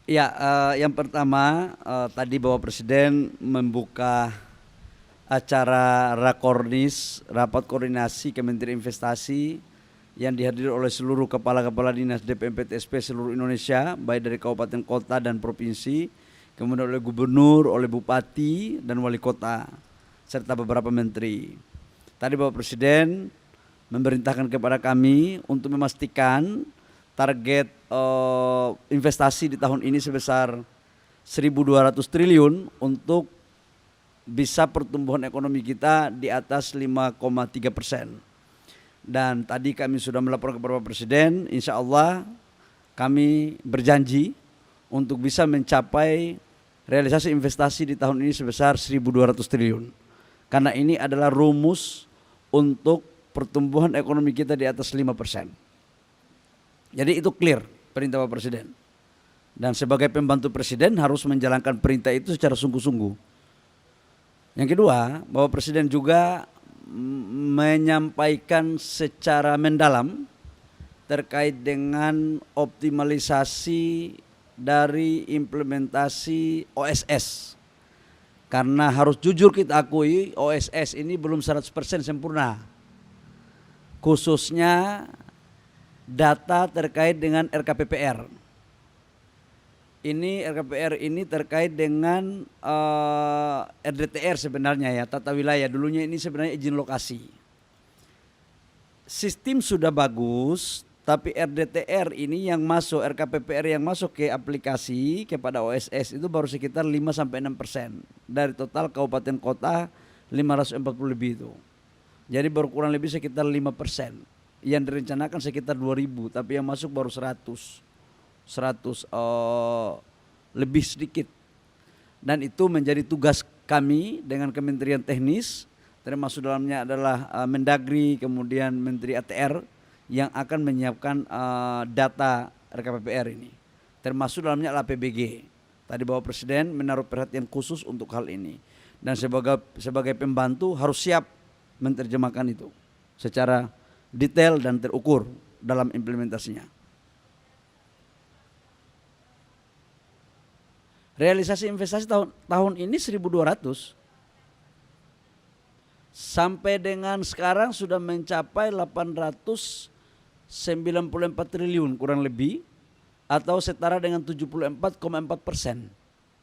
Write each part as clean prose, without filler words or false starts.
Ya, yang pertama tadi Bapak Presiden membuka acara Rakornis, rapat koordinasi Kementerian Investasi yang dihadiri oleh seluruh kepala-kepala dinas DPMPTSP seluruh Indonesia, baik dari kabupaten kota dan provinsi, kemudian oleh gubernur, oleh bupati dan wali kota, serta beberapa menteri. Tadi Bapak Presiden memerintahkan kepada kami untuk memastikan target investasi di tahun ini sebesar 1.200 triliun untuk bisa pertumbuhan ekonomi kita di atas 5,3%. Dan tadi kami sudah melapor kepada Bapak Presiden, insya Allah kami berjanji untuk bisa mencapai realisasi investasi di tahun ini sebesar 1.200 triliun. Karena ini adalah rumus untuk pertumbuhan ekonomi kita di atas 5%. Jadi itu clear perintah Bapak Presiden. Dan sebagai pembantu Presiden harus menjalankan perintah itu secara sungguh-sungguh. Yang kedua, Bapak Presiden juga menyampaikan secara mendalam terkait dengan optimalisasi dari implementasi OSS. Karena harus jujur kita akui OSS ini belum 100% sempurna. Khususnya data terkait dengan RKPPR. Ini RKPR ini terkait dengan RDTR sebenarnya ya, tata wilayah. Dulunya ini sebenarnya izin lokasi. Sistem sudah bagus, tapi RDTR ini yang masuk, RKPPR yang masuk ke aplikasi kepada OSS itu baru sekitar 5-6% dari total kabupaten kota 540 lebih itu. Jadi baru kurang lebih sekitar 5%. Yang direncanakan sekitar 2.000, tapi yang masuk baru 100 lebih sedikit. Dan itu menjadi tugas kami dengan Kementerian Teknis, termasuk dalamnya adalah Mendagri, kemudian Menteri ATR yang akan menyiapkan data RKPPR ini, termasuk dalamnya adalah APBG. Tadi Bapak Presiden menaruh perhatian khusus untuk hal ini, dan sebagai pembantu harus siap menerjemahkan itu secara detail dan terukur dalam implementasinya. Realisasi investasi tahun ini 1.200. Sampai dengan sekarang sudah mencapai 894 triliun kurang lebih, atau setara dengan 74,4%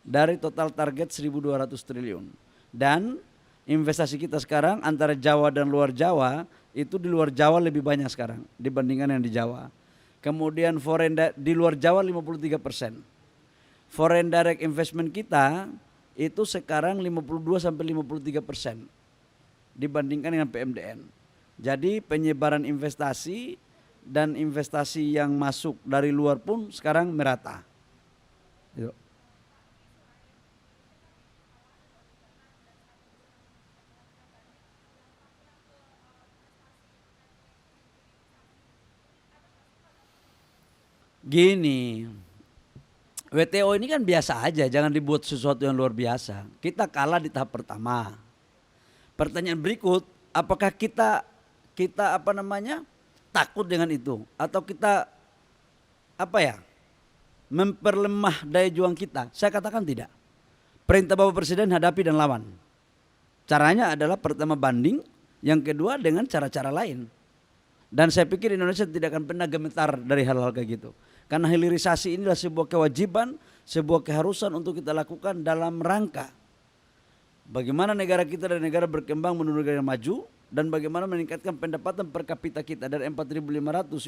dari total target 1.200 triliun. Dan investasi kita sekarang antara Jawa dan luar Jawa, itu di luar Jawa lebih banyak sekarang dibandingkan yang di Jawa. Kemudian di luar Jawa 53%. Foreign direct investment kita itu sekarang 52-53% dibandingkan dengan PMDN. Jadi penyebaran investasi dan investasi yang masuk dari luar pun sekarang merata. Yuk. Gini, WTO ini kan biasa aja, jangan dibuat sesuatu yang luar biasa. Kita kalah di tahap pertama. Pertanyaan berikut, apakah kita takut dengan itu, atau kita memperlemah daya juang kita? Saya katakan tidak. Perintah Bapak Presiden hadapi dan lawan. Caranya adalah pertama banding, yang kedua dengan cara-cara lain. Dan saya pikir Indonesia tidak akan pernah gemetar dari hal-hal kayak gitu. Karena hilirisasi inilah sebuah kewajiban, sebuah keharusan untuk kita lakukan dalam rangka bagaimana negara kita dan negara berkembang menuju negara maju, dan bagaimana meningkatkan pendapatan per kapita kita dari 4.500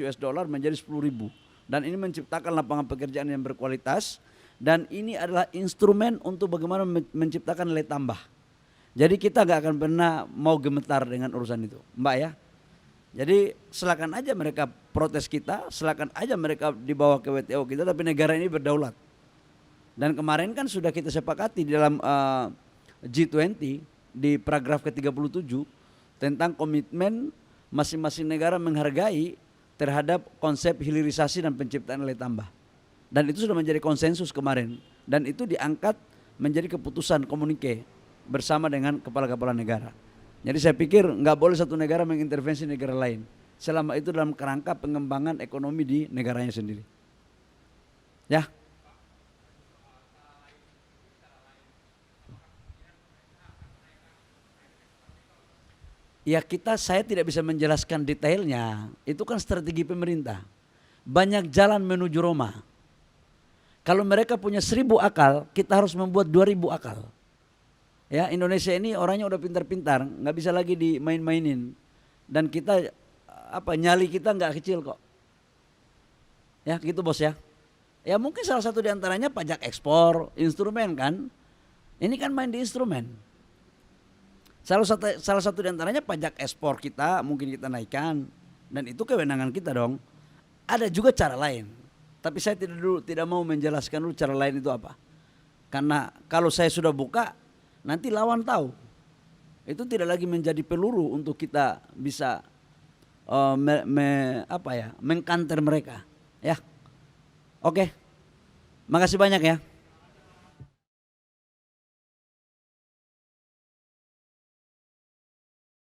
US dollar menjadi 10.000. Dan ini menciptakan lapangan pekerjaan yang berkualitas, dan ini adalah instrumen untuk bagaimana menciptakan nilai tambah. Jadi kita gak akan pernah mau gemetar dengan urusan itu, Mbak ya. Jadi silakan aja mereka protes kita, silakan aja mereka dibawa ke WTO kita, tapi negara ini berdaulat. Dan kemarin kan sudah kita sepakati di dalam G20 di paragraf ke-37 tentang komitmen masing-masing negara menghargai terhadap konsep hilirisasi dan penciptaan nilai tambah. Dan itu sudah menjadi konsensus kemarin, dan itu diangkat menjadi keputusan komunike bersama dengan kepala-kepala negara. Jadi saya pikir nggak boleh satu negara mengintervensi negara lain, selama itu dalam kerangka pengembangan ekonomi di negaranya sendiri. Ya. Ya saya tidak bisa menjelaskan detailnya. Itu kan strategi pemerintah. Banyak jalan menuju Roma. Kalau mereka punya 1000 akal, kita harus membuat 2000 akal. Ya, Indonesia ini orangnya udah pintar-pintar, nggak bisa lagi dimain-mainin. Dan kita nyali kita nggak kecil kok. Ya, gitu bos ya. Ya mungkin salah satu diantaranya pajak ekspor, instrumen kan. Ini kan main di instrumen. Salah satu diantaranya pajak ekspor kita mungkin kita naikkan. Dan itu kewenangan kita dong. Ada juga cara lain. Tapi saya tidak mau menjelaskan dulu cara lain itu apa. Karena kalau saya sudah buka, nanti lawan tahu. Itu tidak lagi menjadi peluru untuk kita bisa mengkanter mereka. Ya, oke. Makasih banyak ya.